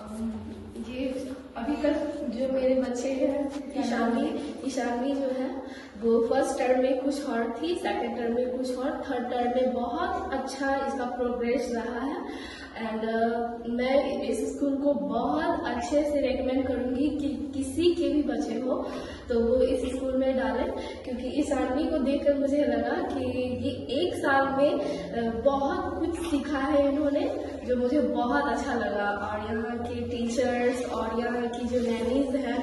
ये अभी तक जो मेरे बच्चे हैं, ईशानी जो है वो फर्स्ट टर्म में कुछ और थी, सेकंड टर्म में कुछ और, थर्ड टर्म में बहुत अच्छा इसका प्रोग्रेस रहा है। एंड मैं इस स्कूल को बहुत अच्छे से रेकमेंड करूंगी कि किसी के भी बच्चे हो तो वो इस स्कूल में डालें, क्योंकि ईशानी को देखकर मुझे लगा कि ये एक साल में बहुत कुछ सीखा है इन्होंने, जो मुझे बहुत अच्छा लगा। और यहाँ के टीचर्स और यहाँ की जो नैनीज हैं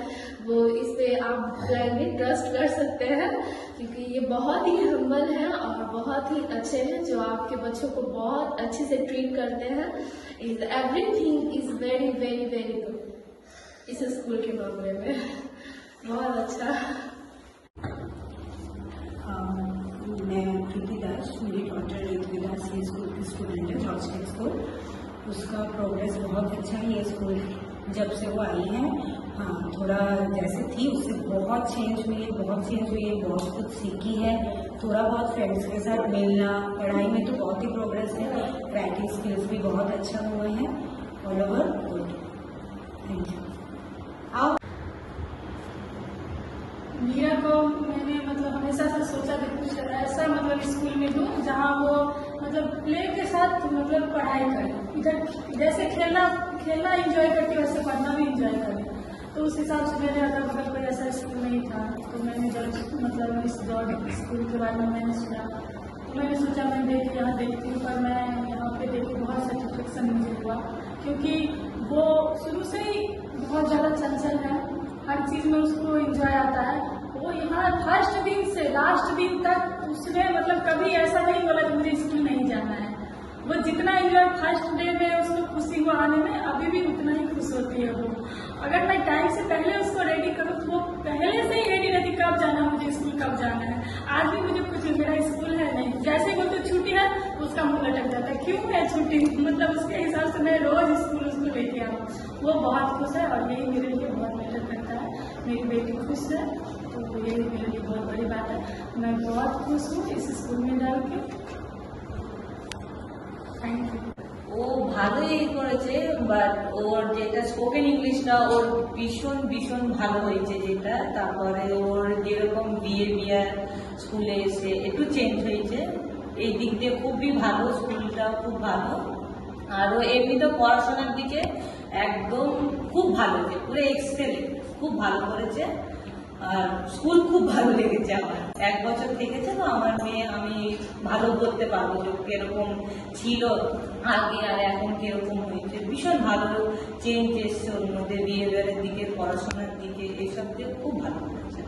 वो इस पे आप ट्रस्ट कर सकते हैं, क्योंकि ये बहुत ही हम्बल हैं और बहुत ही अच्छे हैं, जो आपके बच्चों को बहुत अच्छे से ट्रीट करते हैं। Everything is very very very good इस स्कूल के मामले में, बहुत अच्छा। मैं प्रीति दास, मेरी डॉटर ऋतविदा सी स्कूल की स्टूडेंट है, जॉर्ज टेक स्कूल। उसका प्रोग्रेस बहुत अच्छा है ये स्कूल जब से वो आई है। हाँ, थोड़ा जैसे थी उससे बहुत चेंज हुई है, बहुत कुछ सीखी है। थोड़ा बहुत फ्रेंड्स के साथ मिलना, पढ़ाई में तो बहुत ही प्रोग्रेस है, राइटिंग स्किल्स भी बहुत अच्छा हुए हैं। All over good. Thank you. आप मीरा को मैंने हमेशा से सोचा कि कुछ ऐसा स्कूल में दूँ जहाँ वो प्ले के साथ पढ़ाई करे, इधर जैसे खेलना एंजॉय करके वैसे पढ़ना भी एंजॉय करे। तो उस हिसाब से मेरे अगल बगल कोई ऐसा स्कूल नहीं था, तो मैंने जब इस स्कूल के बारे में मैंने सुना तो मैंने सोचा मैं यहाँ देखती हूँ। पर मैं यहाँ पे देखी बहुत सेटिस्फेक्शन मुझे हुआ, क्योंकि वो शुरू से ही बहुत ज़्यादा चंचल है, हर चीज़ में उसको एंजॉय आता है। वो यहाँ फर्स्ट दिन से लास्ट दिन तक उसने कभी ऐसा नहीं बोला कि मुझे स्कूल नहीं जाना है। वो जितना एंजॉय फर्स्ट डे में उसको खुशी हुआ आने में, अभी भी उतना ही खुश होती है वो। अगर मैं टाइम से पहले उसको रेडी करूँ तो वो पहले से ही रेडी रहती, कब जाना मुझे स्कूल, कब जाना है। आज भी मुझे कुछ मेरा स्कूल है नहीं, जैसे वो तो छुट्टी है उसका मुंह लटक जाता है, क्यों है छुट्टी, उसके हिसाब से मैं रोज स्कूल उसको लेके आऊँ। वो बहुत खुश है और यही मेरे लिए बहुत मैटर करता है। मेरी बेटी खुश है तो यही मेरे लिए बहुत बड़ी बात है। मैं बहुत खुश हूँ इस स्कूल में डाल के। Thank you. ও ভালোই করেছে, বাট ওর যেটা স্পোকেন ইংলিশটা ওর ভীষণ ভীষণ ভালো হয়েছে যেটা। তারপরে ওর যেরকম বিহেভিয়ার স্কুলে এসে একটু চেঞ্জ হয়েছে, এই দিক দিয়ে খুবই ভালো, স্কুলটাও খুব ভালো। আর ও এমনিতে পড়াশোনার দিকে একদম খুব ভালো, পুরো এক্সেলেন্ট, খুব ভালো করেছে। আর স্কুল খুব ভালো লেগেছে আমার, 1 বছর থেকেছে তো আমার মেয়ে, আমি ভালো বলতে পারবো যে কিরকম ছিল আগে আর এখন কিরকম হয়েছে। ভীষণ ভালো চেঞ্জ এসছে ওর মধ্যে, বিহেভিয়ারের দিকে, পড়াশোনার দিকে, এসব দিকে খুব ভালো করেছে।